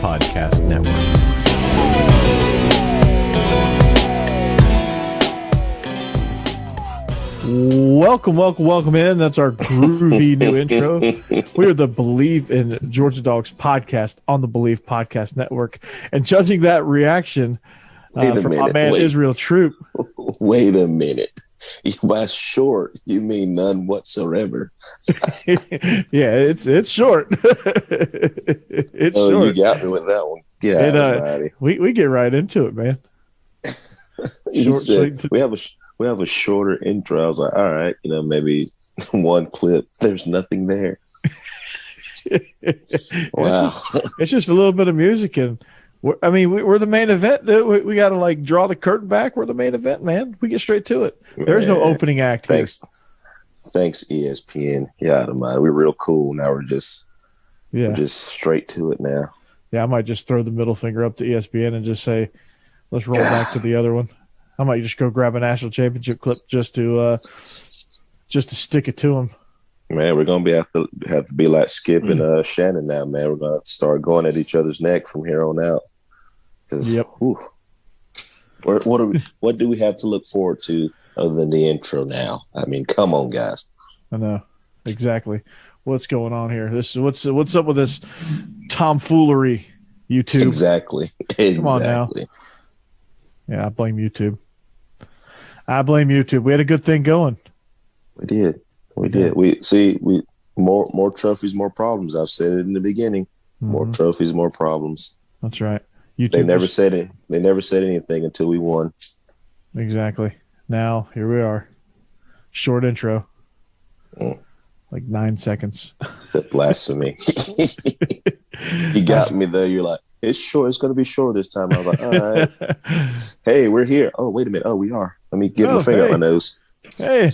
Podcast Network. Welcome in. That's our groovy new intro. We are the Believe in Georgia Dawgs podcast on the Believe Podcast Network. And judging that reaction from my man Israel Troupe. Wait a minute. By short, you mean none whatsoever. Yeah, it's short. It's short. You got me with that one. Yeah, we get right into it, man. You said we have a shorter intro. I was like, all right, maybe one clip. There's nothing there. Wow, it's just a little bit of music, and we're the main event. We got to draw the curtain back. We're the main event, man. We get straight to it. There's no opening act. Thanks, ESPN. Yeah, we're real cool now. We're just straight to it now. Yeah, I might just throw the middle finger up to ESPN and just say, let's roll back to the other one. I might just go grab a national championship clip just to stick it to them. Man, we're gonna have to be like Skip and Shannon now, man. We're gonna start going at each other's neck from here on out. Yep. What do we have to look forward to other than the intro now? I mean, come on, guys. I know exactly what's going on here. This is what's up with this tomfoolery, YouTube. Exactly. Come on now. Yeah, I blame YouTube. We had a good thing going. We did. We more trophies, more problems. I've said it in the beginning. More trophies, more problems. That's right. They never said it. They never said anything until we won. Exactly. Now here we are. Short intro. 9 seconds. The blasphemy. You got me there. You're like, it's short. It's going to be short this time. I was like, all right. Hey, we're here. Oh, wait a minute. Oh, we are. Let me get my finger on my nose. Hey,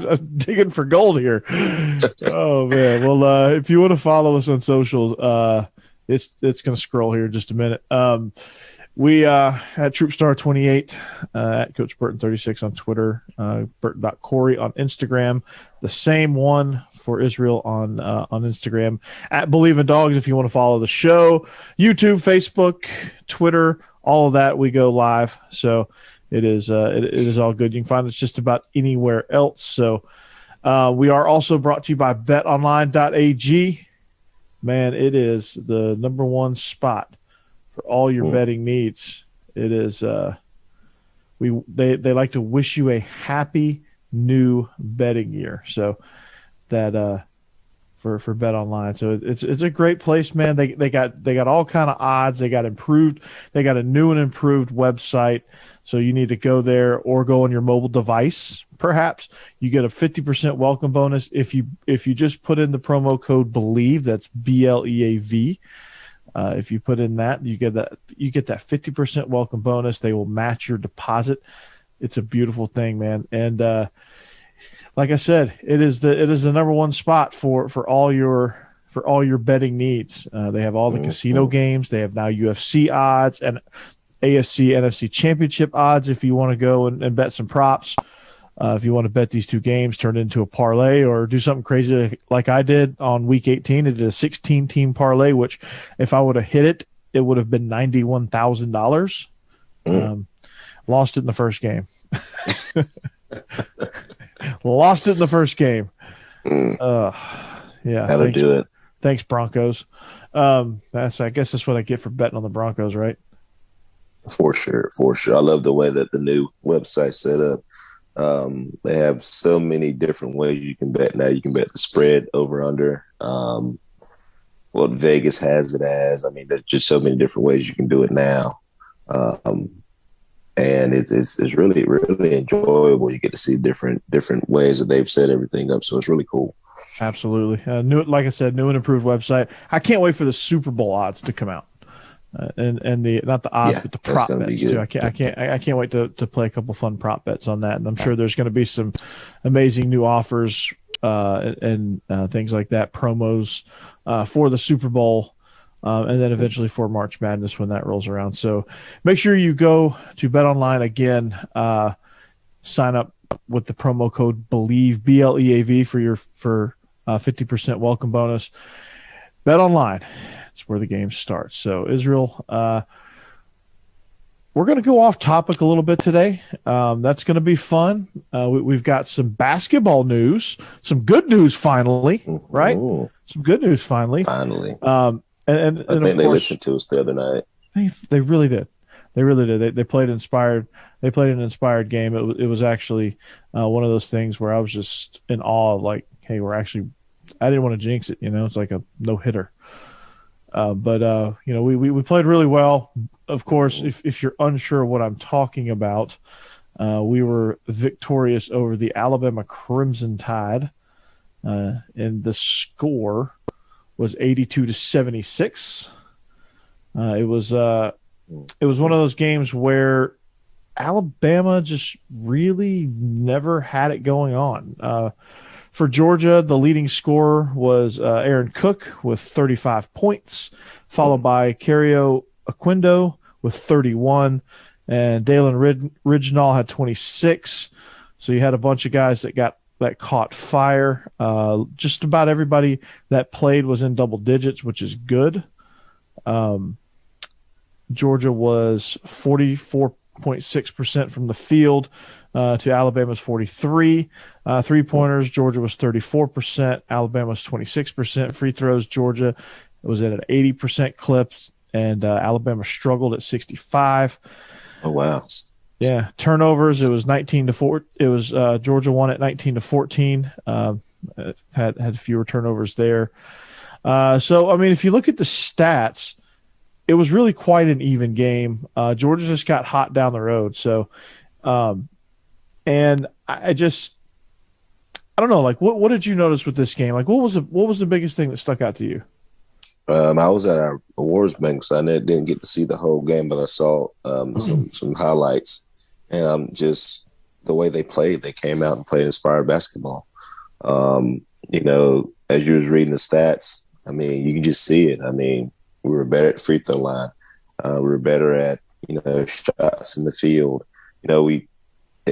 I'm digging for gold here. Oh, man. Well, if you want to follow us on socials, it's going to scroll here in just a minute. We at TroopStar28, at Coach Burton36 on Twitter, Burton.Corey on Instagram, the same one for Israel on Instagram, at Believe in Dawgs if you want to follow the show, YouTube, Facebook, Twitter, all of that. We go live, so it is all good. You can find us just about anywhere else. So we are also brought to you by BetOnline.ag. Man, it is the number one spot for all your betting needs. It is they like to wish you a happy new betting year. So that for Bet Online. So it's a great place, man. They got all kind of odds. They got a new and improved website. So you need to go there or go on your mobile device. Perhaps you get a 50% welcome bonus if you just put in the promo code BELIEVE. That's BLEAV. If you put in that, you get that 50% welcome bonus. They will match your deposit. It's a beautiful thing, man. And like I said, it is the number one spot for all your betting needs. They have all the casino games. They have now UFC odds and AFC NFC championship odds. If you want to go and bet some props. If you want to bet these two games, turn it into a parlay or do something crazy like I did on week 18. I did a 16-team parlay, which if I would have hit it would have been $91,000. Lost it in the first game. Lost it in the first game. Yeah. That'll do it. Thanks, Broncos. I guess that's what I get for betting on the Broncos, right? For sure. I love the way that the new website's set up. They have so many different ways you can bet now. You can bet the spread over under, what Vegas has it as. I mean, there's just so many different ways you can do it now. And it's really, really enjoyable. You get to see different ways that they've set everything up. So it's really cool. Absolutely. Like I said, new and improved website. I can't wait for the Super Bowl odds to come out. And the not the odds, but the prop bets too. I can't wait to play a couple fun prop bets on that. And I'm sure there's going to be some amazing new offers and things like that, promos for the Super Bowl, and then eventually for March Madness when that rolls around. So make sure you go to BetOnline again. Sign up with the promo code BELIEVE BLEAV for 50% welcome bonus. BetOnline. It's where the game starts. So Israel, we're going to go off topic a little bit today. That's going to be fun. We've got some basketball news, some good news finally, right? Ooh, Some good news finally. finally. And I think they listened to us the other night. They really did. They really did. They played inspired. They played an inspired game. It was actually one of those things where I was just in awe of, like, hey, I didn't want to jinx it. It's like a no hitter. But we played really well. Of course, if you're unsure what I'm talking about, we were victorious over the Alabama Crimson Tide, and the score was 82-76. It was one of those games where Alabama just really never had it going on. For Georgia, the leading scorer was Aaron Cook with 35 points, followed by Cario Aquindo with 31, and Dalen Ridgenall had 26. So you had a bunch of guys that caught fire. Just about everybody that played was in double digits, which is good. Georgia was 44.6% from the field to Alabama's 43. Three-pointers, Georgia was 34%. Alabama's 26%. Free throws, Georgia was at an 80% clip, and Alabama struggled at 65. Oh, wow. Yeah, turnovers, it was 19-4. It was Georgia won at 19-14. Had fewer turnovers there. So, I mean, if you look at the stats, it was really quite an even game. Georgia just got hot down the road. So, and I don't know, like, what did you notice with this game? Like, what was the biggest thing that stuck out to you? I was at our awards bank, so I didn't get to see the whole game, but I saw some highlights, and just the way they played. They came out and played inspired basketball. As you was reading the stats, I mean, you can just see it. I mean, we were better at free throw line. We were better at shots in the field. It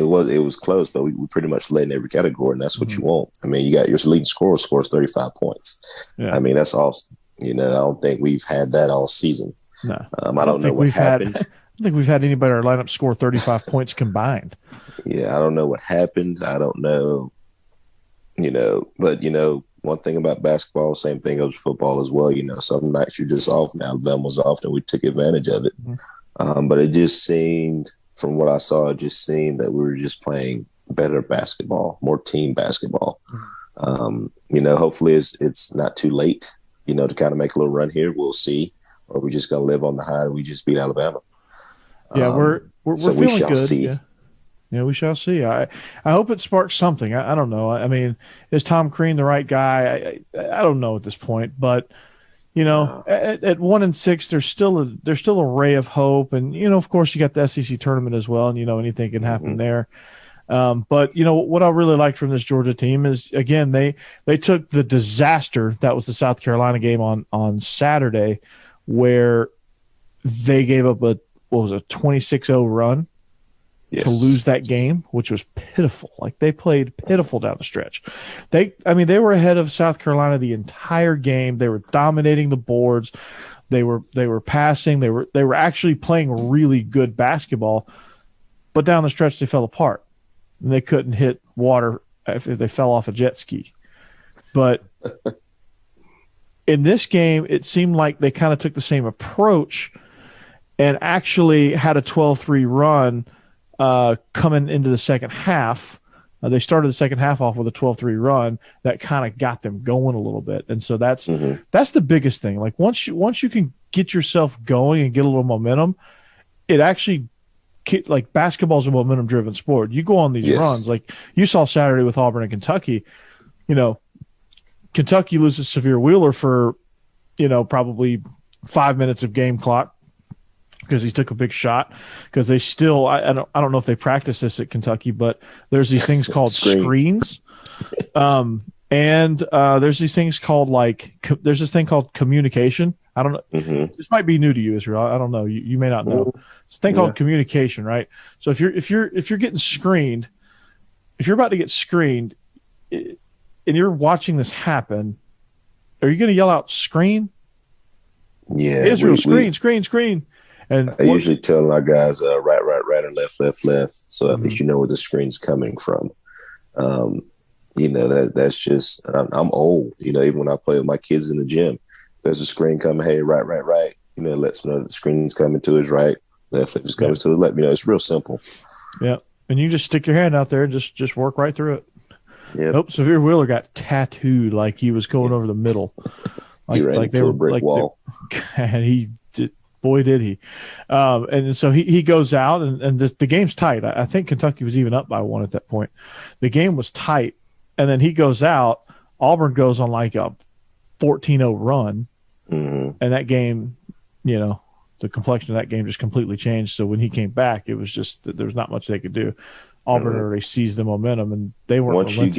was close, but we pretty much led in every category, and that's what you want. I mean, you got your leading scorer scores 35 points. Yeah. I mean, that's awesome. I don't think we've had that all season. No, I don't know what happened. I don't think we've had anybody in our lineup score 35 points combined. Yeah, I don't know what happened. I don't know. But one thing about basketball, same thing goes with football as well. Some nights you're just off, and Alabama was off, and we took advantage of it. But it just seemed, from what I saw, it just seemed that we were just playing better basketball, more team basketball. Hopefully it's not too late, to kind of make a little run here. We'll see. Or we're just going to live on the high and we just beat Alabama. Yeah, we're so feeling we shall good. See. Yeah, we shall see. I hope it sparks something. I don't know. I mean, is Tom Crean the right guy? I don't know at this point, but at 1-6, there's still a ray of hope, and of course you got the SEC tournament as well, and anything can happen there. But what I really liked from this Georgia team is, again, they took the disaster that was the South Carolina game on Saturday, where they gave up a 26-0 run. Yes. To lose that game, which was pitiful. Like, they played pitiful down the stretch. They were ahead of South Carolina the entire game. They were dominating the boards. They were passing. They were actually playing really good basketball. But down the stretch, they fell apart, and they couldn't hit water if they fell off a jet ski. But in this game, it seemed like they kind of took the same approach and actually had a 12-3 run. Coming into the second half, they started the second half off with a 12-3 run that kind of got them going a little bit, and so that's the biggest thing. Like, once you can get yourself going and get a little momentum, it actually, like, basketball's a momentum-driven sport. You go on these runs, like you saw Saturday with Auburn and Kentucky. Kentucky loses Severe Wheeler for probably 5 minutes of game clock, because he took a big shot. Because they still, I don't know if they practice this at Kentucky, but there's these things called screens, and there's these things called there's this thing called communication. I don't know. This might be new to you, Israel. I don't know. You may not know. It's a thing called communication, right? So if you're getting screened, if you're about to get screened, and you're watching this happen, are you going to yell out "screen"? Yeah, Israel, screen. And I usually tell our guys right, or left, so at Mm-hmm. least you know where the screen's coming from. That's just I'm old. Even when I play with my kids in the gym, there's a screen coming. Hey, right. It lets me know that the screen's coming to his right, left is coming to his left. It's real simple. Yeah, and you just stick your hand out there and just work right through it. Yeah. Nope. Severe Wheeler got tattooed like he was going over the middle. Like they were a brick wall. And he did. Boy, did he. And so he goes out, and the game's tight. I think Kentucky was even up by 1 at that point. The game was tight, and then he goes out. Auburn goes on like a 14-0 run, and that game, the complexion of that game just completely changed. So when he came back, it was just there was not much they could do. Auburn already seized the momentum, and they weren't. Once you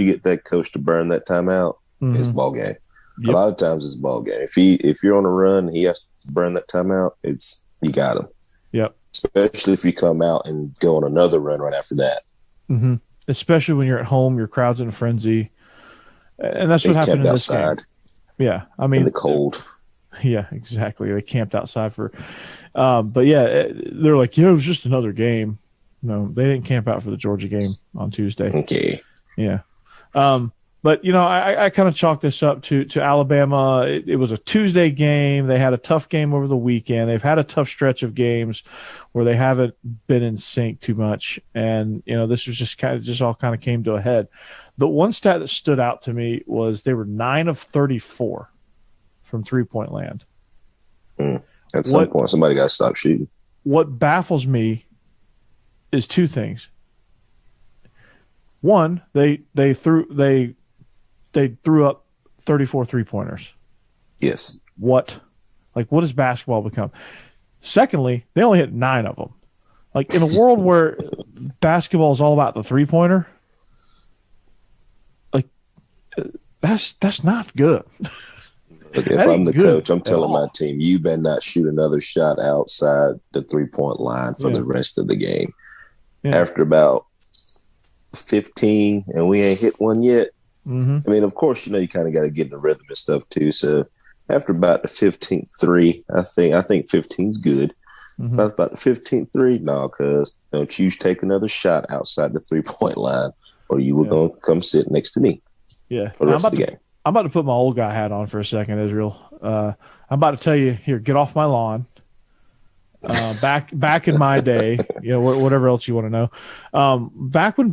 get that coach to burn that timeout, it's ball game. Yep. A lot of times it's ball game. If you're on a run, he has to burn that timeout. You got him. Yep. Especially if you come out and go on another run right after that. Mm-hmm. Especially when you're at home, your crowd's in a frenzy, and that's what happened in this game. Yeah, I mean in the cold. Yeah, exactly. They camped outside for, but yeah, they're like, it was just another game. No, they didn't camp out for the Georgia game on Tuesday. Okay. Yeah. But, I kind of chalk this up to Alabama. It was a Tuesday game. They had a tough game over the weekend. They've had a tough stretch of games where they haven't been in sync too much. And, this was just all kind of came to a head. The one stat that stood out to me was they were 9 of 34 from three-point land. At some point, somebody got to stop shooting. What baffles me is two things. One, they threw up 34 three-pointers. Yes. What does basketball become? Secondly, they only hit 9 of them. Like, in a world where basketball is all about the three-pointer, like, that's not good. Look, if I'm the coach, I'm telling my team, you better not shoot another shot outside the three-point line for the rest of the game. Yeah. After about 15, and we ain't hit one yet. I mean, of course, you kind of got to get in the rhythm and stuff too. So after about the 15th three, I think 15's good. About the 15th three, no, cuz don't you take another shot outside the 3-point line, or you were going to come sit next to me. Yeah, for the rest of the game. I'm about to put my old guy hat on for a second, Israel. I'm about to tell you, here, get off my lawn. Back in my day, whatever else you want to know. Back when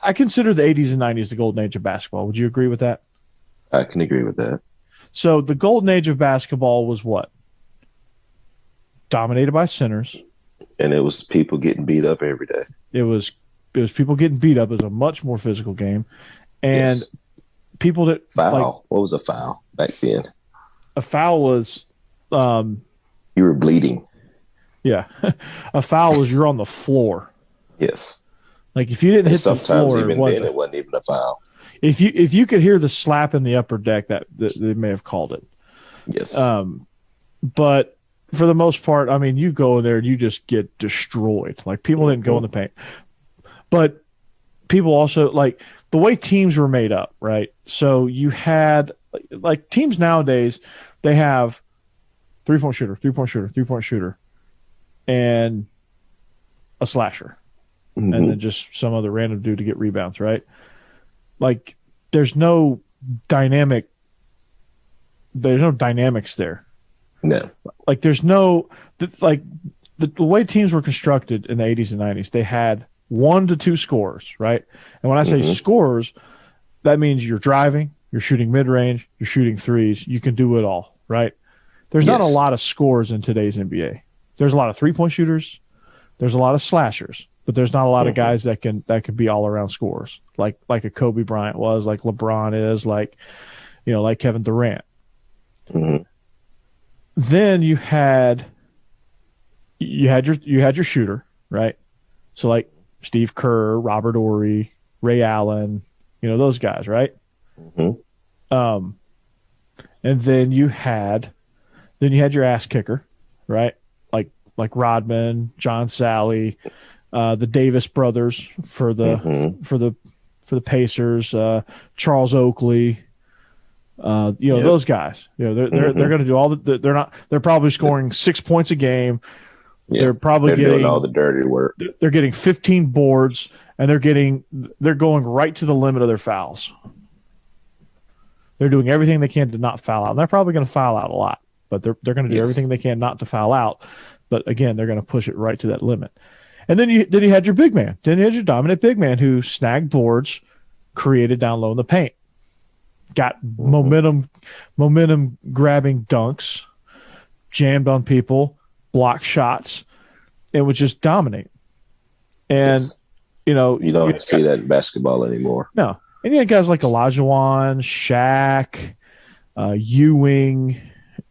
I consider the 80s and 90s the golden age of basketball. Would you agree with that? I can agree with that. So the golden age of basketball was what? Dominated by centers. And it was people getting beat up every day. It was people getting beat up. It was a much more physical game. And people that foul. What was a foul back then? A foul was you were bleeding. Yeah. A foul was you're on the floor. Yes. Like if you didn't hit the floor, sometimes even then it wasn't even a foul. If you could hear the slap in the upper deck, that they may have called it. Yes. But for the most part, I mean, you go in there and you just get destroyed. Like people didn't go in the paint, but people also like the way teams were made up, right? So you had like teams nowadays, they have 3-point shooter, and a slasher. And then just some other random dude to get rebounds, right? Like there's no dynamics there. No. Like there's no the way teams were constructed in the 80s and 90s, they had 1 to 2 scorers, right? And when I say scorers, that means you're driving, you're shooting mid-range, you're shooting threes, you can do it all, right? There's not a lot of scores in today's NBA. There's a lot of 3-point shooters, there's a lot of slashers, but there's not a lot of guys that can be all around scorers, like a Kobe Bryant was, like LeBron is, like Kevin Durant. Then you had your shooter, right? So like Steve Kerr, Robert Horry, Ray Allen, those guys, right? And then you had your ass kicker, right? Like Rodman, John Sally, the Davis brothers for the Pacers, Charles Oakley, Those guys. They're going to do all the. They're probably scoring 6 points a game. Yeah, they're probably getting doing all the dirty work. They're getting 15 boards, and they're going right to the limit of their fouls. They're doing everything they can to not foul out. And they're probably going to foul out a lot, but they're going to do everything they can not to foul out. But again, they're going to push it right to that limit. And then you had your big man. Then you had your dominant big man who snagged boards, created down low in the paint, got momentum grabbing dunks, jammed on people, blocked shots, and would just dominate. And you don't see that in basketball anymore. No. And you had guys like Olajuwon, Shaq, Ewing,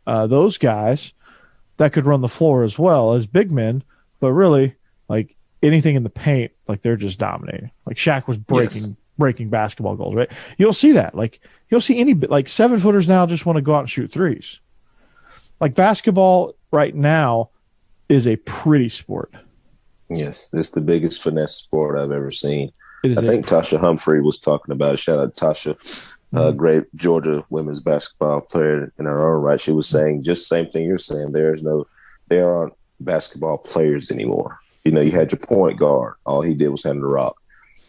those guys that could run the floor as well as big men, but really, like anything in the paint, like they're just dominating. Like Shaq was breaking basketball goals, right? You don't see that. Like you don't see any, like 7-footers now just want to go out and shoot threes. Like basketball right now is a pretty sport. Yes, it's the biggest finesse sport I've ever seen. I think Tasha Humphrey was talking about it. Shout out to Tasha, great Georgia women's basketball player in her own right. She was saying just the same thing you're saying. There aren't basketball players anymore. You had your point guard. All he did was handle the rock.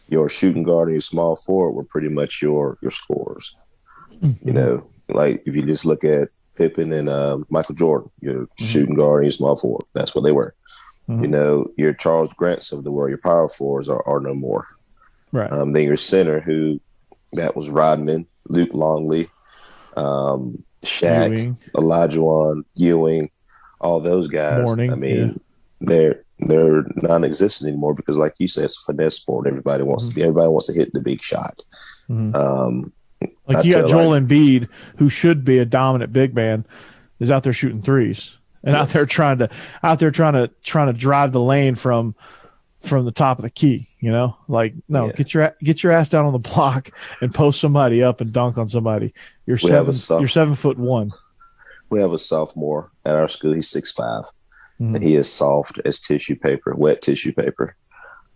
Your shooting guard and your small forward were pretty much your scorers. Like if you just look at Pippen and Michael Jordan, your shooting guard and your small forward. That's what they were. Your Charles Grants of the world, your power forwards are no more. Right. Then your center, that was Rodman, Luke Longley, Shaq, Ewing. Olajuwon, Ewing, all those guys. They're non-existent anymore because, like you said, it's a finesse sport. Everybody wants to hit the big shot. Like you got Joel Embiid, who should be a dominant big man, is out there shooting threes and out there trying to drive the lane from the top of the key. Get your ass down on the block and post somebody up and dunk on somebody. You're 7'1". We have a sophomore at our school. He's 6'5", and he is soft as tissue paper, wet tissue paper.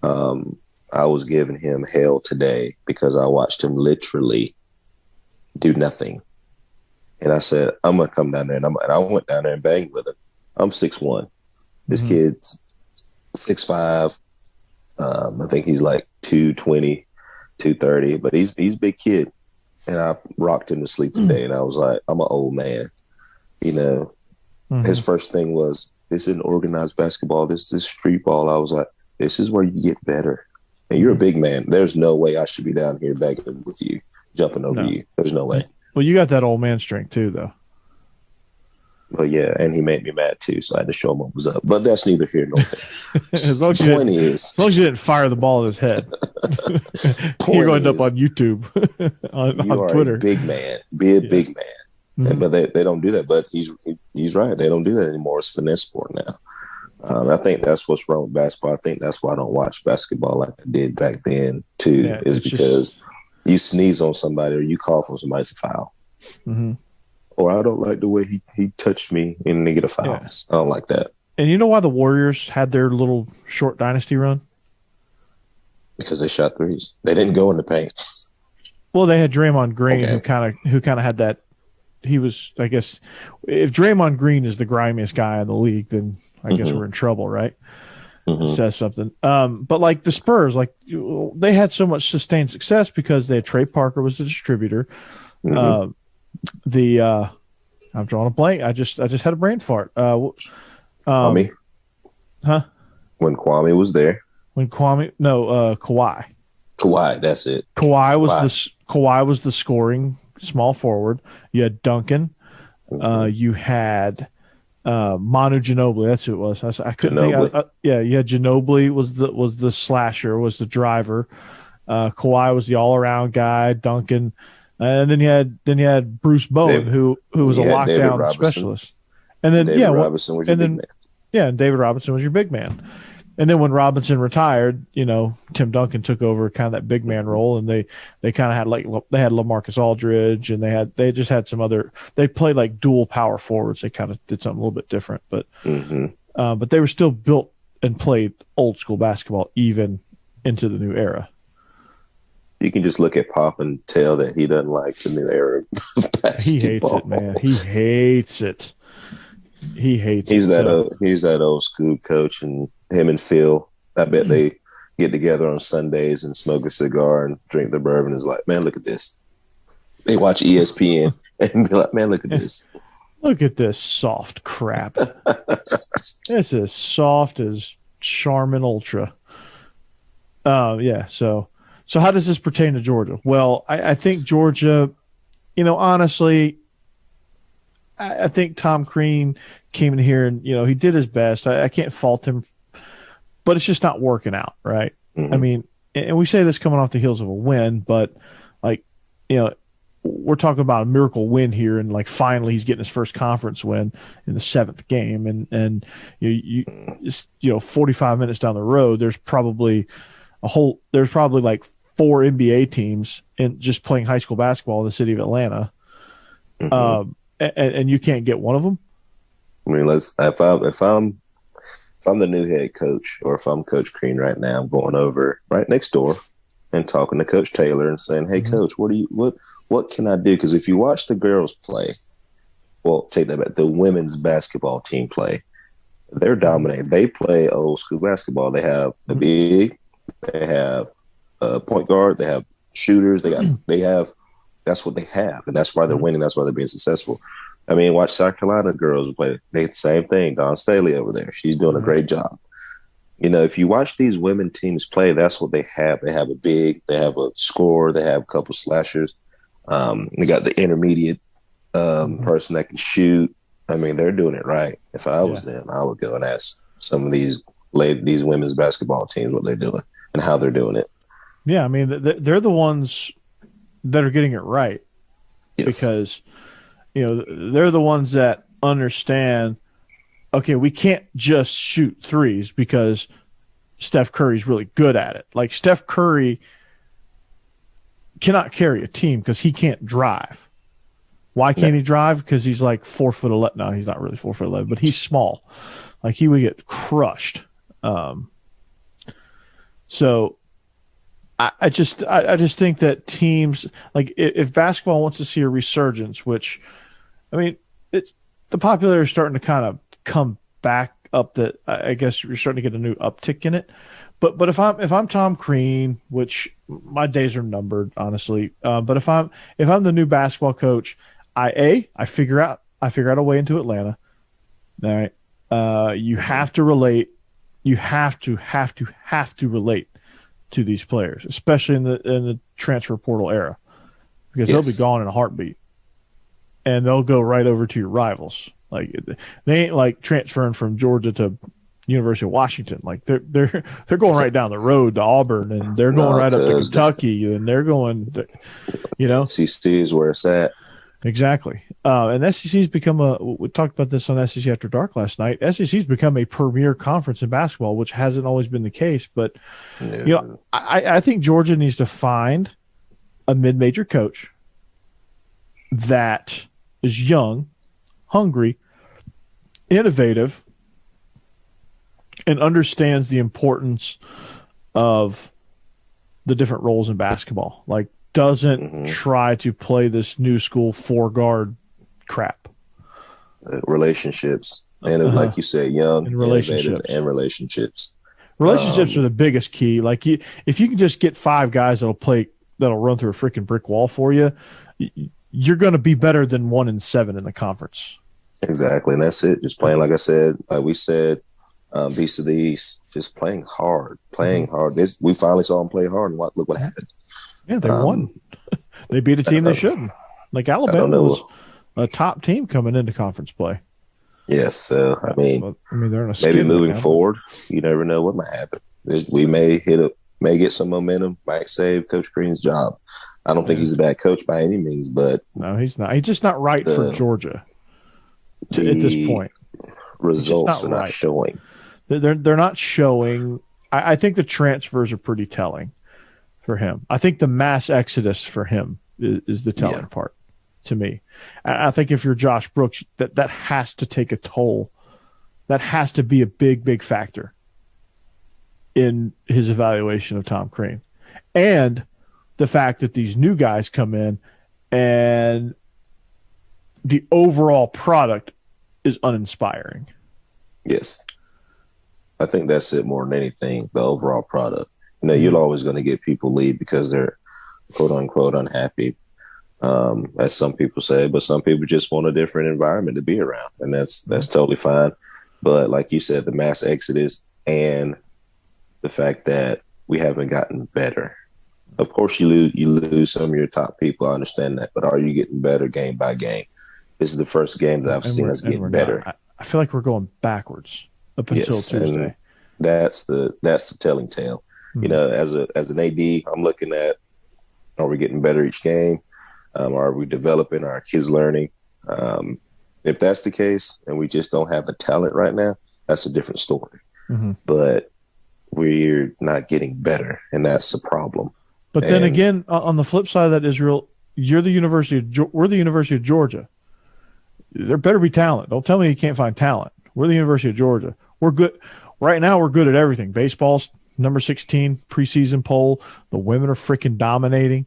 I was giving him hell today because I watched him literally do nothing. And I said, I'm going to come down there. And I went down there and banged with him. I'm 6'1". This kid's 6'5". I think he's like 220, 230, but he's a big kid. And I rocked him to sleep today. And I was like, I'm an old man. His first thing was, this isn't organized basketball. This is street ball. I was like, this is where you get better. And you're a big man. There's no way I should be down here banging with you, jumping over you. There's no way. Well, you got that old man strength too, though. Well, yeah, and he made me mad too, so I had to show him what was up. But that's neither here nor there. As long as you didn't fire the ball at his head, you're going up on YouTube, on Twitter. A big man, be a big man. But they don't do that. But he's right. They don't do that anymore. It's finesse sport now. I think that's what's wrong with basketball. I think that's why I don't watch basketball like I did back then too. Yeah, is because you sneeze on somebody or you cough on somebody's a foul. Or I don't like the way he touched me and they get a foul. Yeah. I don't like that. And you know why the Warriors had their little short dynasty run? Because they shot threes. They didn't go in the paint. Well, they had Draymond Green who kind of had that. He was, I guess, if Draymond Green is the grimiest guy in the league, then I guess we're in trouble, right? Says something. But like the Spurs, like they had so much sustained success because they had Trey Parker was the distributor. I'm drawing a blank. I just had a brain fart. Kwame. Huh? When Kwame was there. Kawhi. Kawhi, that's it. Kawhi was the scoring small forward. You had Duncan. You had Manu Ginobili. That's who it was. I couldn't think. You had Ginobili was the slasher, was the driver. Kawhi was the all around guy. Duncan. And then you had Bruce Bowen, who was a lockdown specialist. And then David Robinson was your big man. Yeah, and David Robinson was your big man. And then when Robinson retired, Tim Duncan took over kind of that big man role, and they kind of had they had LaMarcus Aldridge, and they just had some other. They played like dual power forwards. They kind of did something a little bit different, but they were still built and played old school basketball even into the new era. You can just look at Pop and tell that he doesn't like the new era of basketball. He hates it, man. He hates it. He's that old school coach, and him and Phil, I bet they get together on Sundays and smoke a cigar and drink the bourbon. Is like, man, look at this. They watch ESPN and be like, man, look at this. Look at this soft crap. This is soft as Charmin Ultra. Yeah. So how does this pertain to Georgia? Well, I think Georgia, honestly, I think Tom Crean came in here and, he did his best. I can't fault him, but it's just not working out, right? Mm-hmm. I mean, and we say this coming off the heels of a win, but we're talking about a miracle win here, and finally he's getting his first conference win in the 7th game, and 45 minutes down the road, there's probably 4 NBA teams in just playing high school basketball in the city of Atlanta, and you can't get one of them. I mean, if I'm the new head coach, or if I'm Coach Crean right now, I'm going over right next door and talking to Coach Taylor and saying, "Hey, Coach, what can I do?" Because if you watch the girls play, well, take that back, the women's basketball team play, they're dominating. They play old school basketball. They have the big, they have a point guard, they have shooters, they have. That's what they have, and that's why they're winning. That's why they're being successful. I mean, watch South Carolina girls play. They the same thing. Dawn Staley over there, she's doing a great job. If you watch these women teams play, that's what they have. They have a big, they have a scorer, they have a couple slashers. They got the intermediate person that can shoot. I mean, they're doing it right. If I was them, I would go and ask some of these women's basketball teams what they're doing and how they're doing it. Yeah, I mean, they're the ones that are getting it right. Yes. Because, they're the ones that understand, okay, we can't just shoot threes because Steph Curry's really good at it. Like, Steph Curry cannot carry a team because he can't drive. Why can't he drive? Because he's 4'11". No, he's not really 4'11", but he's small. He would get crushed. So I just think that teams, if basketball wants to see a resurgence, which, I mean, it's the popularity is starting to kind of come back up. That I guess you're starting to get a new uptick in it. But if I'm Tom Crean, which my days are numbered, honestly. But if I'm the new basketball coach, I figure out a way into Atlanta. All right, you have to relate. You have to relate to these players, especially in the transfer portal era, because they'll be gone in a heartbeat, and they'll go right over to your rivals. They ain't transferring from Georgia to University of Washington. They're going right down the road to Auburn, and they're going right up to Kentucky, and they're going, SEC is where it's at. Exactly. And SEC's become we talked about this on SEC After Dark last night. SEC's become a premier conference in basketball, which hasn't always been the case. But, I think Georgia needs to find a mid-major coach that is young, hungry, innovative, and understands the importance of the different roles in basketball. Doesn't try to play this new school 4-guard crap. Relationships. And like you said, young, and relationships. Relationships are the biggest key. If you can just get 5 guys that'll run through a freaking brick wall for you, you're going to be better than 1 in 7 in the conference. Exactly. And that's it. Just playing, like I said, like we said, Beast of the East, just playing hard. We finally saw them play hard, and look what happened. Yeah, they won. They beat a team they shouldn't. Alabama was a top team coming into conference play. Yes, so I mean they're in a maybe moving forward, you never know what might happen. We may get some momentum, might save Coach Crean's job. I don't think he's a bad coach by any means, but no, he's not. He's just not right for Georgia at this point. Results are not showing. They're not showing. I think the transfers are pretty telling for him. I think the mass exodus for him is the telling part to me. I think if you're Josh Brooks, that has to take a toll. That has to be a big, big factor in his evaluation of Tom Crean. And the fact that these new guys come in and the overall product is uninspiring. Yes. I think that's it more than anything, the overall product. You're always going to get people leave because they're quote unquote unhappy, as some people say, but some people just want a different environment to be around. And that's totally fine. But like you said, the mass exodus and the fact that we haven't gotten better. Of course, you lose some of your top people. I understand that. But are you getting better game by game? This is the first game that I've seen us getting better. I feel like we're going backwards up until Tuesday. That's the telling tale. As an AD, I'm looking at, are we getting better each game? Are we developing? Are our kids learning? If that's the case, and we just don't have the talent right now, that's a different story. Mm-hmm. But we're not getting better, and that's the problem. But then again, on the flip side of that, Israel, we're the University of Georgia. There better be talent. Don't tell me you can't find talent. We're the University of Georgia. We're good. Right now, we're good at everything. Baseball's number 16 preseason poll. The women are freaking dominating.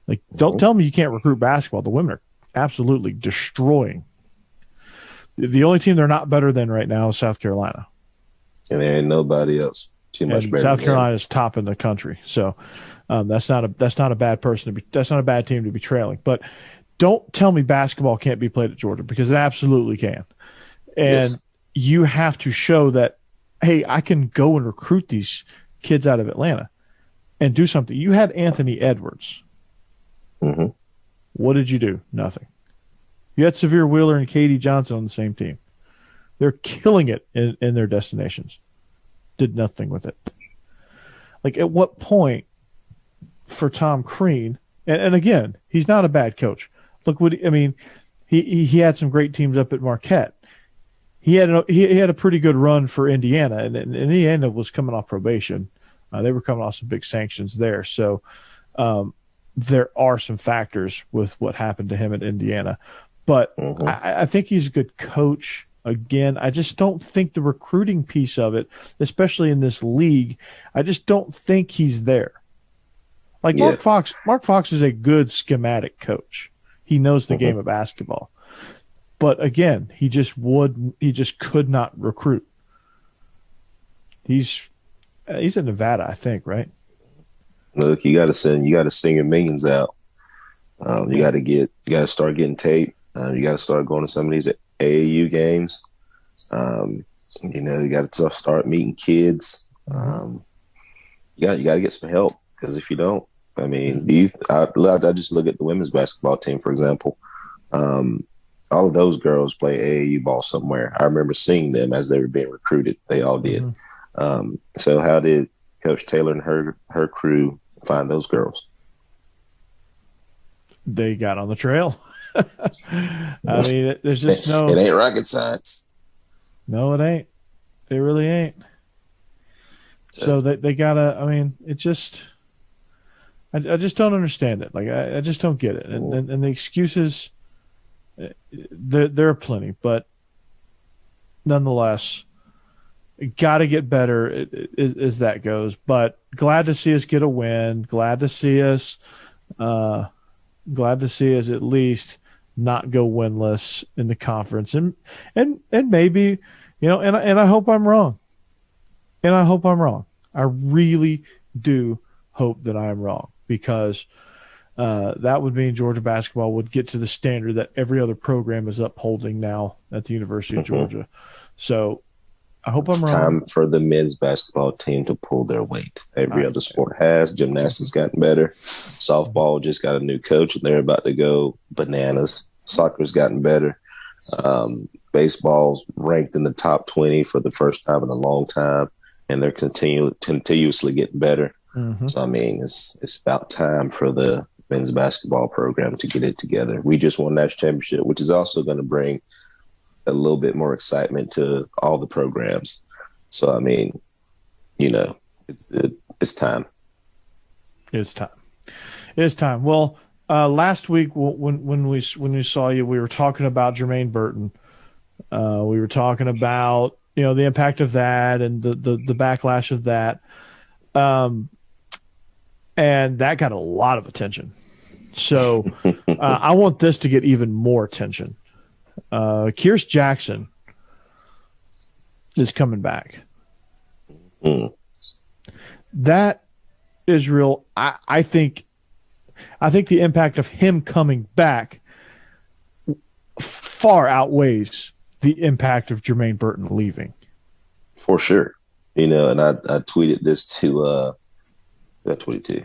Like, don't tell me you can't recruit basketball. The women are absolutely destroying. The only team they're not better than right now is South Carolina. And there ain't nobody else too much better. South Carolina is top in the country. So that's not a bad person to be. That's not a bad team to be trailing. But don't tell me basketball can't be played at Georgia, because it absolutely can. And you have to show that, hey, I can go and recruit these kids out of Atlanta and do something. You had Anthony Edwards. Mm-hmm. What did you do? Nothing. You had Severe Wheeler and Katie Johnson on the same team. They're killing it in their destinations. Did nothing with it. Like, at what point for Tom Crean, and again, he's not a bad coach. Look he had some great teams up at Marquette. He had a pretty good run for Indiana, and Indiana was coming off probation. They were coming off some big sanctions there. So there are some factors with what happened to him at Indiana. But I think he's a good coach. Again, I just don't think the recruiting piece of it, especially in this league, I just don't think he's there. Like Mark Fox is a good schematic coach. He knows the game of basketball. But again, he just could not recruit. He's in Nevada, I think, right? Look, you got to send your millions out. You got to start getting tape. You got to start going to some of these AAU games. You got to start meeting kids. You got to get some help, because if you don't, I just look at the women's basketball team, for example. All of those girls play AAU ball somewhere. I remember seeing them as they were being recruited. They all did. Mm-hmm. So how did Coach Taylor and her crew find those girls? They got on the trail. There's just no. It ain't rocket science. No, it ain't. It really ain't. So they gotta. It just. I just don't understand it. Like, I just don't get it. And the excuses, there are plenty, but nonetheless, got to get better as that goes. But glad to see us get a win. Glad to see us at least not go winless in the conference. And maybe, and I hope I'm wrong. And I hope I'm wrong. I really do hope that I am wrong, because that would mean Georgia basketball would get to the standard that every other program is upholding now at the University of Georgia. So I hope I'm wrong. It's time for the men's basketball team to pull their weight. Every other sport has. Gymnastics gotten better. Softball just got a new coach, and they're about to go bananas. Soccer's gotten better. Baseball's ranked in the top 20 for the first time in a long time, and they're continuously getting better. Mm-hmm. So, it's about time for the men's basketball program to get it together. We just won national championship, which is also going to bring a little bit more excitement to all the programs. So, it's time. It's time. It's time. Well, last week when we saw you, we were talking about Jermaine Burton. We were talking about, the impact of that and the backlash of that. and that got a lot of attention. So I want this to get even more attention. Kyrus Jackson is coming back. That is real. I think the impact of him coming back far outweighs the impact of Jermaine Burton leaving. For sure. And I tweeted this to I tweeted to.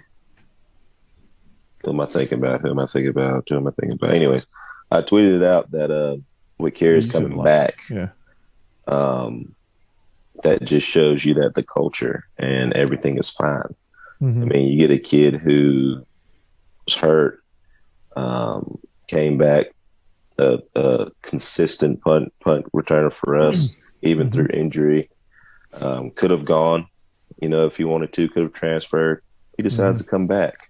Who am I thinking about? Anyways, I tweeted it out that with Kyrus coming back, that just shows you that the culture and everything is fine. I mean, you get a kid who was hurt, came back, a consistent punt returner for us, even through injury. Could have gone, if he wanted to, could have transferred. He decides to come back.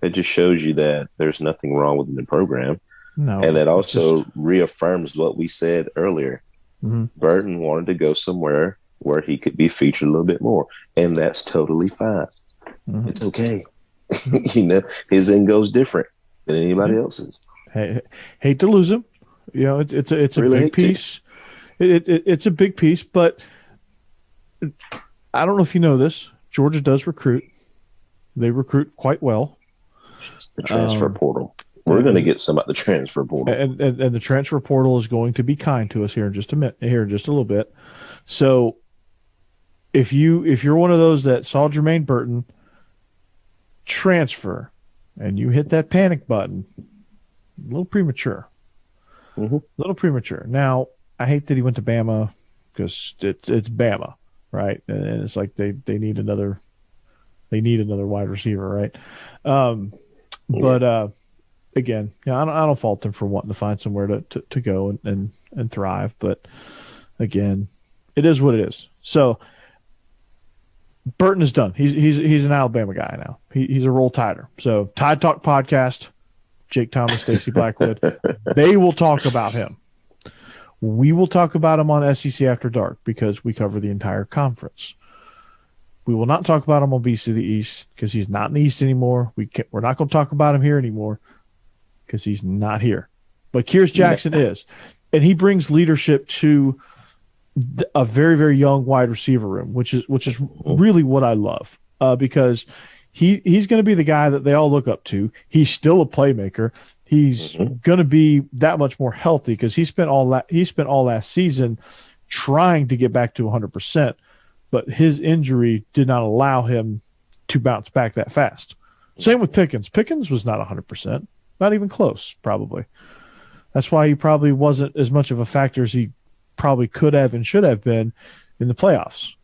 It just shows you that there's nothing wrong with the program. No, and that also reaffirms what we said earlier. Burton wanted to go somewhere where he could be featured a little bit more, and that's totally fine. It's okay. His end goes different than anybody else's. Hey, hate to lose him. It's a really big piece. It's a big piece, but I don't know if you know this. Georgia does recruit. They recruit quite well. The transfer portal. We're going to get some at the transfer portal, and the transfer portal is going to be kind to us here in just a little bit. So, if you're one of those that saw Jermaine Burton transfer and you hit that panic button, a little premature. Now, I hate that he went to Bama because it's Bama, right? And it's like they need another wide receiver, right? But again, I don't fault them for wanting to find somewhere to go and thrive. But again, it is what it is. So Burton is done. He's an Alabama guy now. He's a Roll Tider. So Tide Talk podcast, Jake Thomas, Stacey Blackwood, they will talk about him. We will talk about him on SEC After Dark because we cover the entire conference. We will not talk about him on Beast of the East because he's not in the East anymore. We're not going to talk about him here anymore because he's not here. But Kyrus Jackson is. And he brings leadership to a very, very young wide receiver room, which is really what I love because he's going to be the guy that they all look up to. He's still a playmaker. He's going to be that much more healthy because he spent all last season trying to get back to 100%. But his injury did not allow him to bounce back that fast. Same with Pickens. Pickens was not 100%, not even close, probably. That's why he probably wasn't as much of a factor as he probably could have and should have been in the playoffs.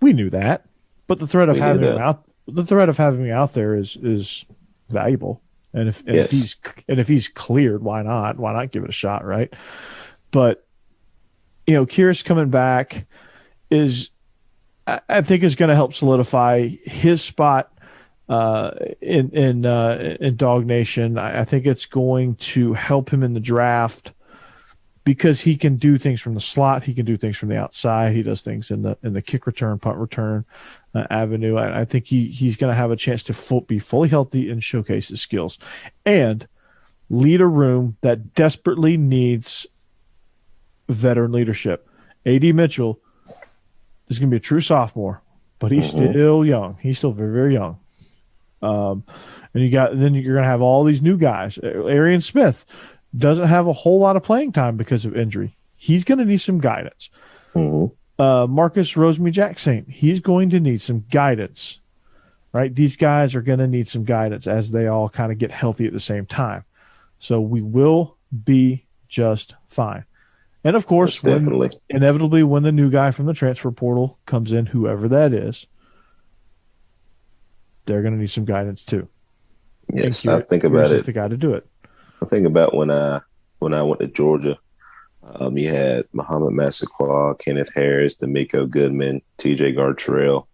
We knew that, but the threat of having him out there is valuable. And if he's cleared, why not? Why not give it a shot, right? But Kyrus coming back I think is going to help solidify his spot in Dog Nation. I think it's going to help him in the draft because he can do things from the slot. He can do things from the outside. He does things in the kick return, punt return avenue. I think he's going to have a chance to be fully healthy and showcase his skills and lead a room that desperately needs veteran leadership. A.D. Mitchell is going to be a true sophomore, but he's still young. He's still very, very young. And then you're going to have all these new guys. Arian Smith doesn't have a whole lot of playing time because of injury. He's going to need some guidance. Marcus Rosemy-Jackson, he's going to need some guidance, right? These guys are going to need some guidance as they all kind of get healthy at the same time. So we will be just fine. And, of course, inevitably when the new guy from the transfer portal comes in, whoever that is, they're going to need some guidance too. Yes, I think about it. The guy to do it. I think about when I went to Georgia, you had Muhammad Massaquoi, Kenneth Harris, D'Amico Goodman, T.J. Gartrell,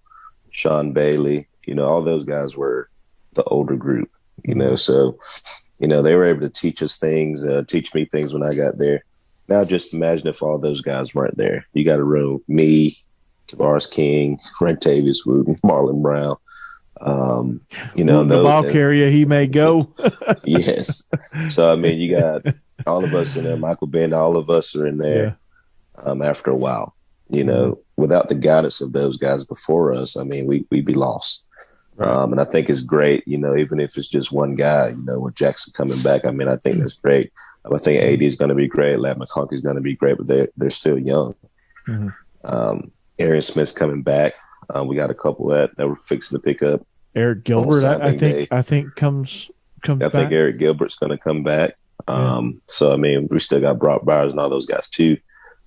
Sean Bailey. All those guys were the older group. So they were able to teach us things, teach me things when I got there. Now just imagine if all those guys weren't there. You got a room, me, Tavares King, Rentavious Wooten, Marlon Brown. The ball carrier, he may go. Yes. So, I mean, you got all of us in there. Michael Bend, all of us are in there after a while. Without the guidance of those guys before us, I mean, we'd be lost. Right. And I think it's great, even if it's just one guy, with Jackson coming back. I mean, I think that's great. I think AD is going to be great. Ladd McConkey is going to be great, but they're still young. Mm-hmm. Aaron Smith's coming back. We got a couple that we're fixing to pick up. Eric Gilbert, I think comes back. I think Eric Gilbert's going to come back. So, I mean, we still got Brock Bowers and all those guys too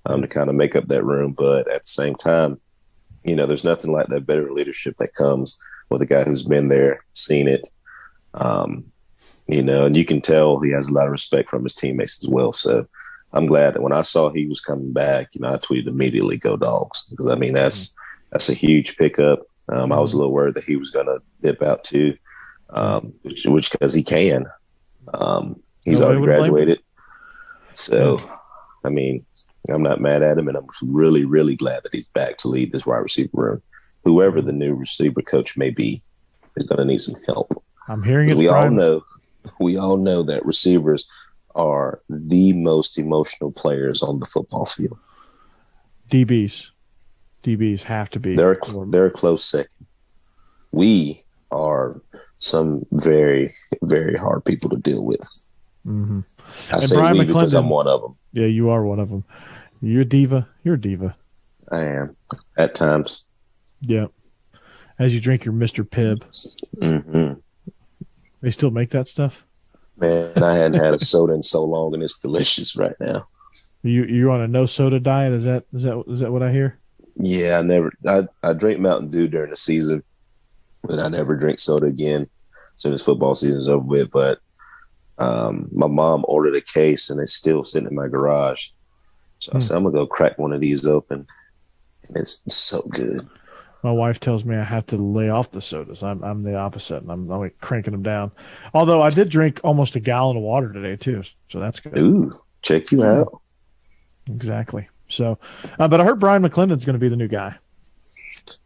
to kind of make up that room. But at the same time, there's nothing like that veteran leadership that comes with a guy who's been there, seen it, and you can tell he has a lot of respect from his teammates as well. So I'm glad that when I saw he was coming back, I tweeted immediately, "Go Dawgs," because I mean that's a huge pickup. I was a little worried that he was going to dip out too, which because he can. He's already graduated, so I mean I'm not mad at him, and I'm really, really glad that he's back to lead this wide receiver room. Whoever the new receiver coach may be is going to need some help. I'm hearing it. We all know that receivers are the most emotional players on the football field. DBs have to be. They're a close second. We are some very, very hard people to deal with. Mm-hmm. I say Brian we because I'm one of them. Yeah, you are one of them. You're a diva. I am at times. Yeah. As you drink your Mr. Pibb. Mm-hmm. They still make that stuff? Man, I hadn't had a soda in so long, and it's delicious right now. You're on a no soda diet? Is that what I hear? Yeah, I drink Mountain Dew during the season, and I never drink soda again as soon as football season is over with. But my mom ordered a case, and it's still sitting in my garage. So I said, I'm going to go crack one of these open. And it's so good. My wife tells me I have to lay off the sodas. I'm the opposite, and I'm like cranking them down. Although I did drink almost a gallon of water today too, so that's good. Ooh, check you out. Exactly. So, but I heard Brian Mcclendon's going to be the new guy.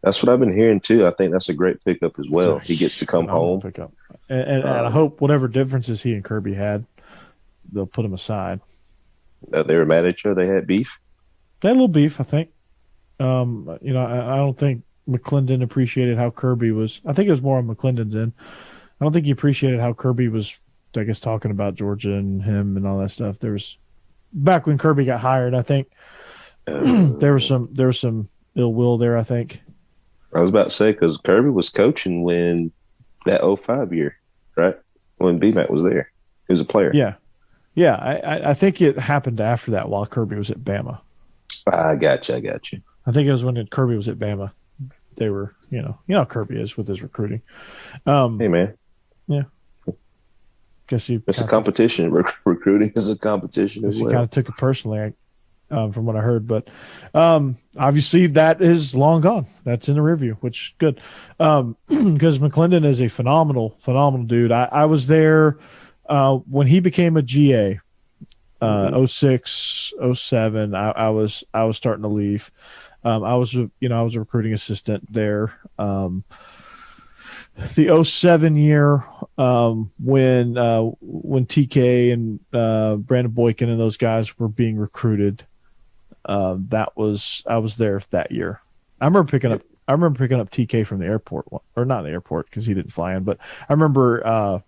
That's what I've been hearing too. I think that's a great pickup as well. He gets to come home. Pickup. And I hope whatever differences he and Kirby had, they'll put him aside. They were mad at each other. They had beef. They had a little beef, I think. I don't think Mcclendon appreciated how Kirby was. I think it was more on Mcclendon's end. I don't think he appreciated how Kirby was, I guess, talking about Georgia and him and all that stuff. There was back when Kirby got hired, I think there was some ill will there, I think. I was about to say, because Kirby was coaching when that 2005 year, right? When BMAC was there. He was a player. Yeah. I think it happened after that while Kirby was at Bama. I got you. I think it was when Kirby was at Bama. They were, you know how Kirby is with his recruiting. Hey, man. Yeah. Guess it's a competition. Recruiting is a competition as well. He kind of took it personally, from what I heard. But obviously that is long gone. That's in the review, which is good. Because Mcclendon is a phenomenal dude. I was there when he became a GA, 06, 07. I was starting to leave. I was a recruiting assistant there. The 07 year, when TK and Brandon Boykin and those guys were being recruited, I was there that year. I remember picking up TK from the airport, or not the airport because he didn't fly in, but I remember,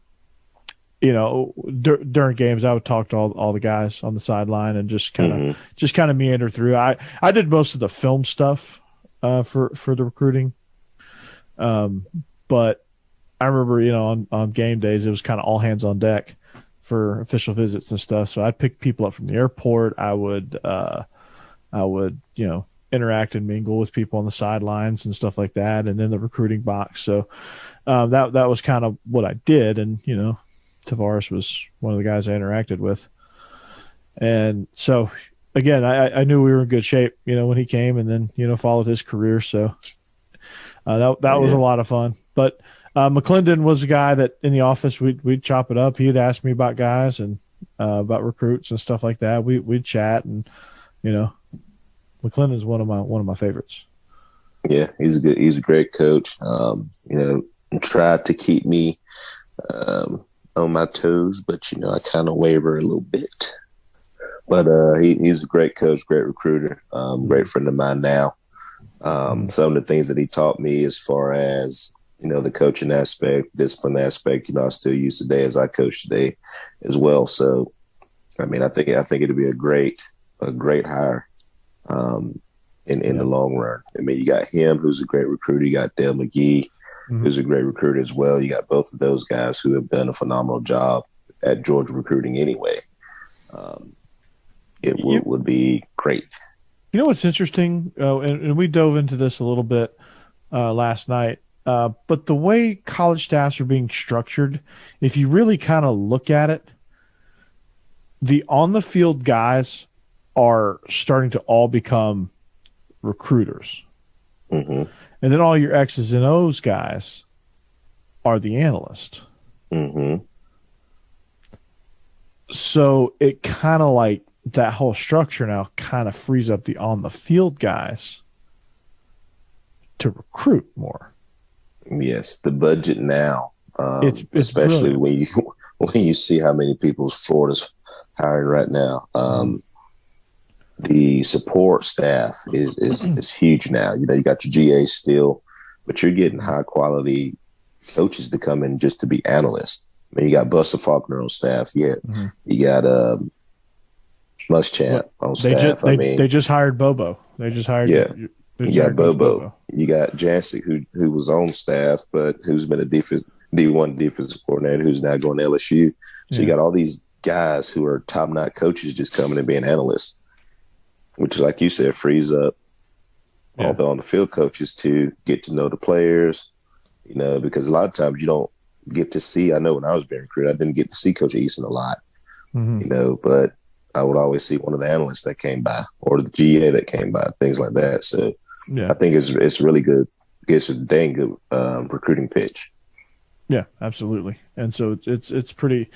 during games, I would talk to all the guys on the sideline and just kind of meander through. I did most of the film stuff for the recruiting, but I remember on game days it was kind of all hands on deck for official visits and stuff. So I'd pick people up from the airport. I would interact and mingle with people on the sidelines and stuff like that, and in the recruiting box. So that was kind of what I did, and Tavares was one of the guys I interacted with. And so, again, I knew we were in good shape, when he came, and then, followed his career. So that was a lot of fun. But Mcclendon was a guy that in the office we'd chop it up. He'd ask me about guys and about recruits and stuff like that. We'd chat, and, Mcclendon's one of my favorites. Yeah, he's a great coach. Tried to keep me on my toes, but I kind of waver a little bit. But he's a great coach, great recruiter, great friend of mine now. Some of the things that he taught me as far as the coaching aspect, discipline aspect, I still use today as I coach today as well. So, I mean, I think it'd be a great hire in the long run. I mean, you got him, who's a great recruiter. You got Dale McGee, who's a great recruiter as well. You got both of those guys who have done a phenomenal job at Georgia recruiting anyway. It would be great. You know what's interesting, and we dove into this a little bit last night, but the way college staffs are being structured, if you really kind of look at it, the on-the-field guys are starting to all become recruiters. Mm-hmm. And then all your X's and O's guys are the analysts. Mm-hmm. So it kind of like that whole structure now kind of frees up the on-the-field guys to recruit more. Yes, the budget now, it's especially brilliant. when you see how many people Florida's hiring right now. The support staff is huge now. You got your GA still, but you're getting high quality coaches to come in just to be analysts. I mean, you got Buster Faulkner on staff. Yeah, you got Muschamp on staff. They just hired Bobo. They just hired. Yeah, you got Bobo. You got Jancic, who was on staff, but who's been a D1 defensive coordinator, who's now going to LSU. So you got all these guys who are top-notch coaches just coming and being analysts, which is, like you said, frees up all the on-the-field coaches to get to know the players, because a lot of times you don't get to see. I know when I was being recruited, I didn't get to see Coach Eason a lot, but I would always see one of the analysts that came by or the GA that came by, things like that. So I think it's really good. It's a dang good recruiting pitch. Yeah, absolutely. And so it's a pretty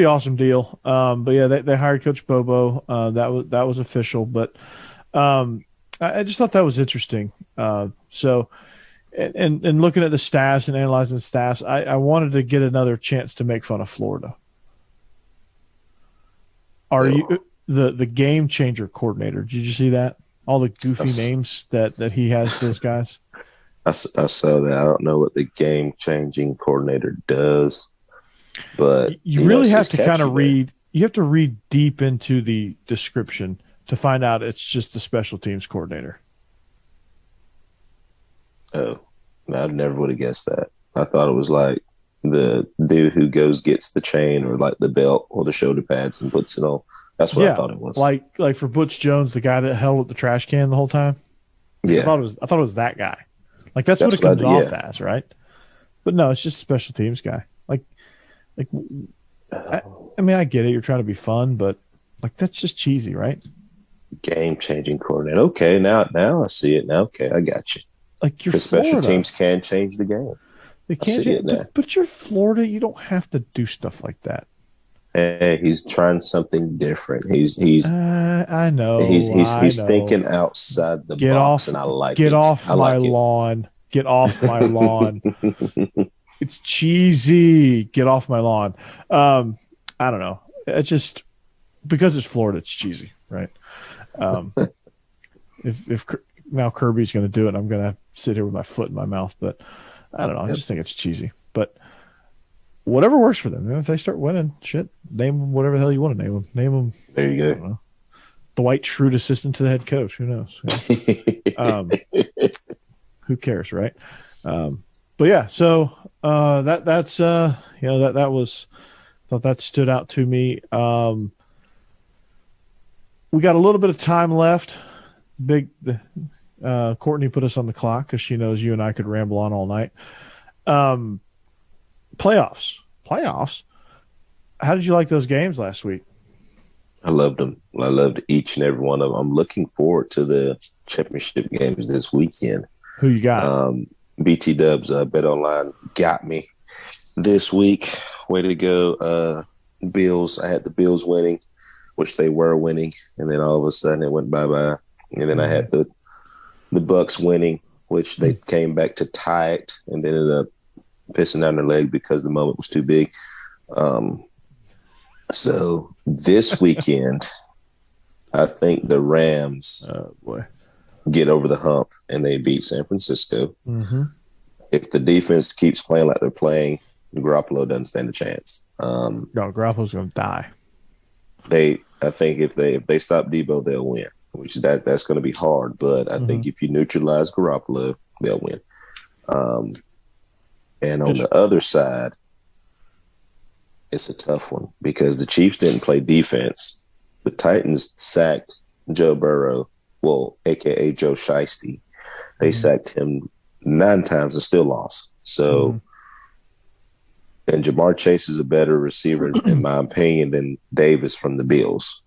awesome deal. But yeah, they hired Coach Bobo. That was official. But I just thought that was interesting. So and looking at the staffs and analyzing the staffs, I wanted to get another chance to make fun of Florida. Are you the game changer coordinator? Did you see that? All the goofy names that he has for those guys. I saw that. I don't know what the game changing coordinator does, but you really have to kind of read. You have to read deep into the description to find out it's just the special teams coordinator. Oh, I never would have guessed that. I thought it was like the dude who gets the chain or like the belt or the shoulder pads and puts it on. That's what I thought it was. Like for Butch Jones, the guy that held up the trash can the whole time. Yeah, I thought it was that guy. Like that's what it comes off as, right? But no, it's just a special teams guy. I mean, I get it. You're trying to be fun, but like that's just cheesy, right? Game changing coordinator. Okay, now I see it. Now, okay, I got you. Like you're special teams can change the game. They can't. But you're Florida. You don't have to do stuff like that. Hey, he's trying something different. He's. I know. He's thinking outside the box, and I like it. Get off my lawn. Get off my lawn. It's cheesy. Get off my lawn. I don't know. It's just because it's Florida. It's cheesy, right? If now Kirby's going to do it, I'm going to sit here with my foot in my mouth. But I don't know. I just think it's cheesy. But whatever works for them. If they start winning, shit, name them whatever the hell you want to name them. Name them. There you go. Dwight Schrute, assistant to the head coach. Who knows? Who cares, right? But yeah, so that's that was, thought that stood out to me. We got a little bit of time left. Courtney put us on the clock because she knows you and I could ramble on all night. Playoffs. How did you like those games last week? I loved them. I loved each and every one of them. I'm looking forward to the championship games this weekend. Who you got? BT Dubs, Bet Online got me this week. Way to go, Bills. I had the Bills winning, which they were winning, and then all of a sudden it went bye-bye. And then I had the Bucks winning, which they came back to tie it and ended up pissing down their leg because the moment was too big. So this weekend, I think the Rams get over the hump and they beat San Francisco. Mm-hmm. If the defense keeps playing like they're playing, Garoppolo doesn't stand a chance. No, Garoppolo's going to die. I think if they stop Debo, they'll win. Which that's going to be hard, but I think if you neutralize Garoppolo, they'll win. And on the other side, it's a tough one because the Chiefs didn't play defense. The Titans sacked Joe Burrow, a.k.a. Joe Shiesty. They sacked him 9 times and still lost. So, and Jamar Chase is a better receiver, in my opinion, than Davis from the Bills.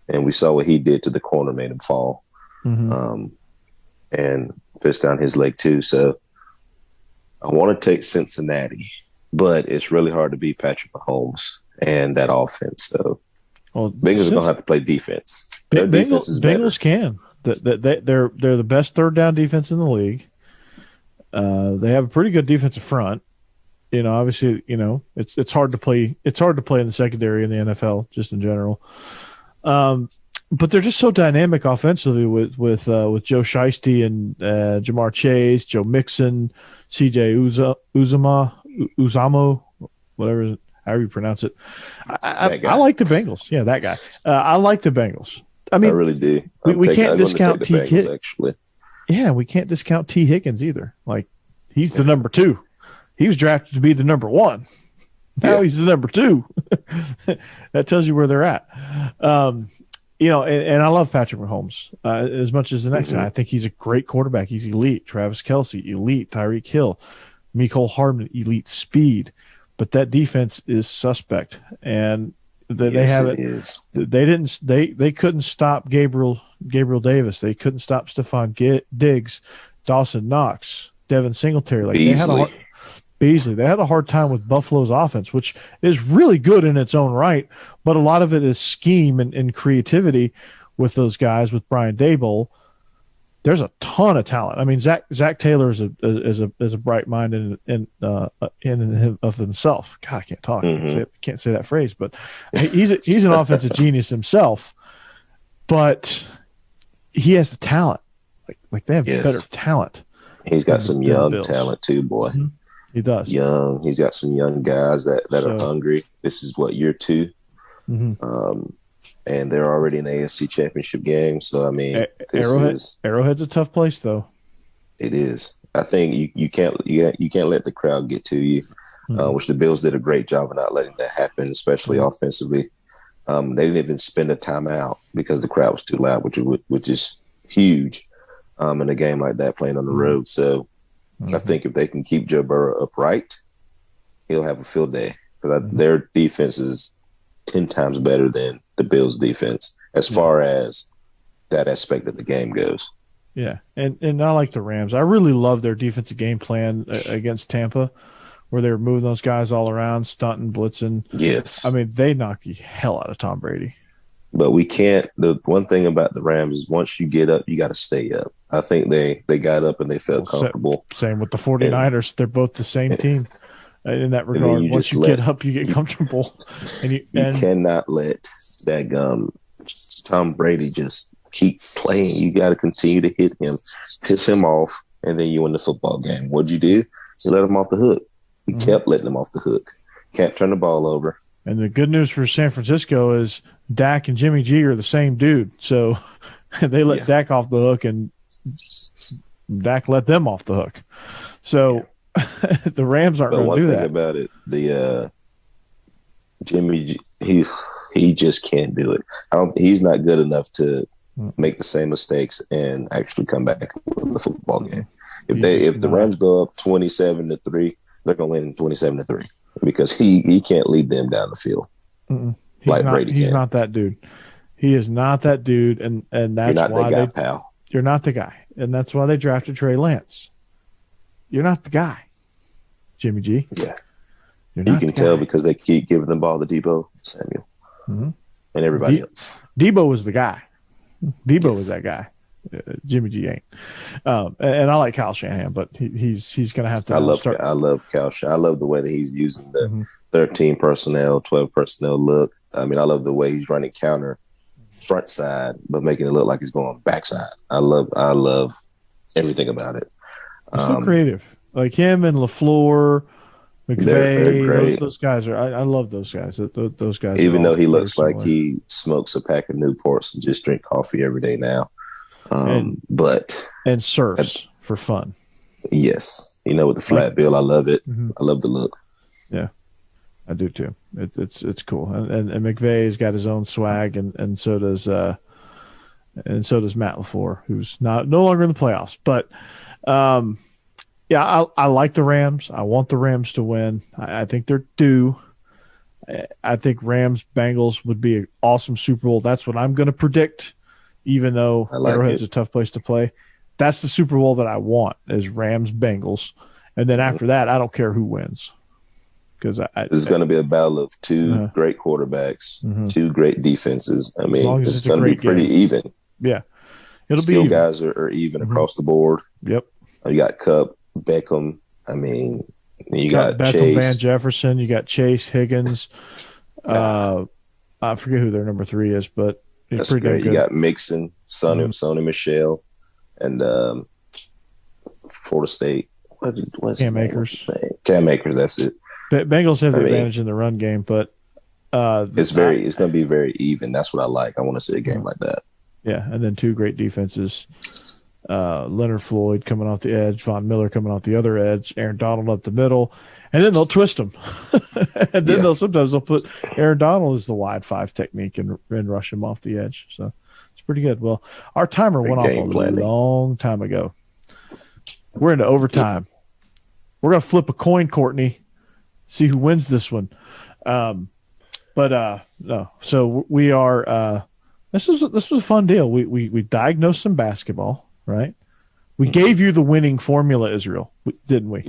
And we saw what he did to the corner, made him fall. And pissed down his leg too. So I want to take Cincinnati, but it's really hard to beat Patrick Mahomes and that offense. So Bengals are going to have to play defense. Their defense is better. Bengals can. They're the best third down defense in the league. They have a pretty good defensive front. Obviously, it's hard to play. It's hard to play in the secondary in the NFL, just in general. But they're just so dynamic offensively with Joe Shiesty and Jamar Chase, Joe Mixon, C.J. Uzamo, whatever, however you pronounce it. I like the Bengals. Yeah, that guy. I like the Bengals. I mean, I really do. We can't discount T. Higgins, actually. Yeah, we can't discount T. Higgins either. Like, he's the number 2. He was drafted to be the number 1. Now he's the number 2. That tells you where they're at. And I love Patrick Mahomes as much as the next guy. I think he's a great quarterback. He's elite. Travis Kelce, elite. Tyreek Hill, Mecole Hardman, elite speed. But that defense is suspect, and they haven't. They couldn't stop Gabriel Davis. They couldn't stop Stephon Diggs, Dawson Knox, Devin Singletary. Like Beasley. They had a hard time with Buffalo's offense, which is really good in its own right, but a lot of it is scheme and creativity with those guys. With Brian Daboll, there's a ton of talent. I mean, Zach Taylor is a bright mind in and of himself. God, I can't talk. Can't say that phrase, but he's an offensive genius himself. But he has the talent. Like they have better talent. He's got some young talent too, boy. Mm-hmm. He does. Young. He's got some young guys that are hungry. This is year 2. And they're already in the AFC Championship game. So, I mean, Arrowhead's a tough place, though. It is. I think you can't let the crowd get to you, which the Bills did a great job of not letting that happen, especially offensively. They didn't even spend a timeout because the crowd was too loud, which is huge in a game like that, playing on the road. So, I think if they can keep Joe Burrow upright, he'll have a field day. Because their defense is 10 times better than the Bills' defense as far as that aspect of the game goes. Yeah, and I like the Rams. I really love their defensive game plan against Tampa, where they were moving those guys all around, stunting, blitzing. Yes. I mean, they knocked the hell out of Tom Brady. But we can't – the one thing about the Rams is once you get up, you got to stay up. I think they got up and they felt comfortable. Same with the 49ers. They're both the same team in that regard. Once you get up, you get comfortable. And you cannot let that Tom Brady just keep playing. You got to continue to hit him, piss him off, and then you win the football game. What'd you do? You let him off the hook. He kept letting him off the hook. Can't turn the ball over. And the good news for San Francisco is Dak and Jimmy G are the same dude. So they let Dak off the hook, and Dak let them off the hook. So the Rams aren't going to do that. One thing about it, the Jimmy G, he just can't do it. He's not good enough to make the same mistakes and actually come back with the football game. If the Rams go up 27-3, they're going to win 27-3 because he can't lead them down the field. Brady can. He's not that dude. He is not that dude, and that's You're not why the guy, pal. You're not the guy, and that's why they drafted Trey Lance. You're not the guy, Jimmy G. Yeah, you can tell because they keep giving the ball to Debo Samuel and everybody else. Debo was the guy. Debo was that guy. Jimmy G ain't. And I like Kyle Shanahan, but he's going to have to. I love Kyle Shanahan. I love the way that he's using the 13 personnel, 12 personnel look. I mean, I love the way he's running counter front side, but making it look like he's going backside. I love everything about it. So creative, like him and LaFleur, McVay. Those guys are. I love those guys. Those guys. Even though he looks like he smokes a pack of Newports and just drink coffee every day now, and surfs for fun. Yes, with the flat bill, I love it. I love the look. Yeah, I do too. It's cool. And McVay's got his own swag, and so does Matt LaFleur, who's no longer in the playoffs. But I like the Rams. I want the Rams to win. I think they're due. I think Rams Bengals would be an awesome Super Bowl. That's what I'm going to predict, even though Arrowhead's a tough place to play. That's the Super Bowl that I want, is Rams Bengals. And then after that, I don't care who wins. Because this is going to be a battle of two great quarterbacks, two great defenses. I mean, it's going to be pretty even. Yeah. It'll be even. Guys are even across the board. Yep. You got Kupp, Beckham. I mean, you got Beckham, Chase. Van Jefferson. You got Chase, Higgins. I forget who their number 3 is, but he's pretty great. Good. You got Mixon, Sonny Michel, and Florida State. What's Cam Akers. Cam Akers, that's it. Bengals have the advantage in the run game, but it's going to be very even. That's what I like. I want to see a game like that. Yeah, and then 2 great defenses. Leonard Floyd coming off the edge, Von Miller coming off the other edge, Aaron Donald up the middle, and then they'll twist them. And then they'll put Aaron Donald as the wide 5 technique and rush him off the edge. So it's pretty good. Well, our timer went off a long time ago. We're into overtime. We're going to flip a coin, Courtney, see who wins this one. No. So we are this was a fun deal. We diagnosed some basketball, right? We gave you the winning formula, Israel, didn't we?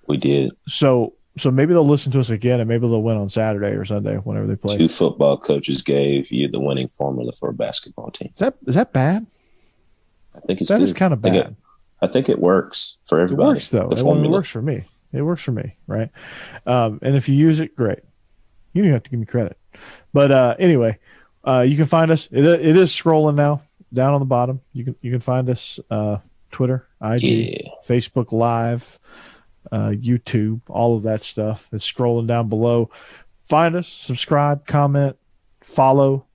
We did. So maybe they'll listen to us again, and maybe they'll win on Saturday or Sunday whenever they play. 2 football coaches gave you the winning formula for a basketball team. Is that bad? I think it's that good. Is kind of bad. I think it works for everybody. It works though. It works for me. It works for me, right? And if you use it, great. You don't have to give me credit. But anyway, you can find us. It is scrolling now down on the bottom. You can find us Twitter, IG, Facebook Live, YouTube, all of that stuff. It's scrolling down below. Find us, subscribe, comment, follow,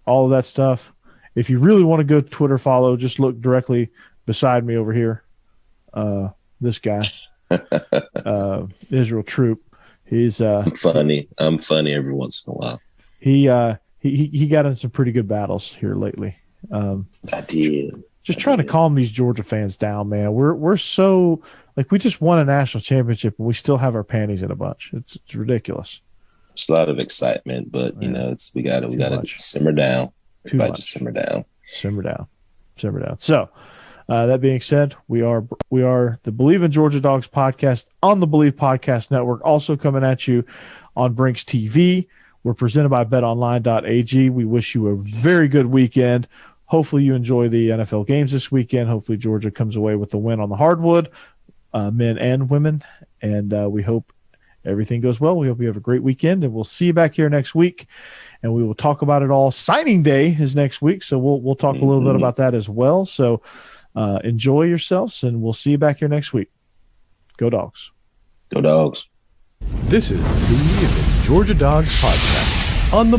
all of that stuff. If you really want to go to Twitter follow, just look directly beside me over here. This guy, Israel Troupe. He's I'm funny every once in a while. He got in some pretty good battles here lately. I did. Just trying to calm these Georgia fans down, man. We're so like we just won a national championship and we still have our panties in a bunch. It's ridiculous. It's a lot of excitement, but we gotta simmer down. Everybody just simmer down. Simmer down. So that being said, we are the Believe in Georgia Dogs podcast on the Believe Podcast Network, also coming at you on Brinks TV. We're presented by betonline.ag. We wish you a very good weekend. Hopefully you enjoy the NFL games this weekend. Hopefully Georgia comes away with the win on the hardwood, men and women. And we hope everything goes well. We hope you have a great weekend, and we'll see you back here next week. And we will talk about it all. Signing day is next week, so we'll talk a little bit about that as well. So enjoy yourselves, and we'll see you back here next week. Go Dogs. Go Dogs. This is the Georgia Dogs podcast on the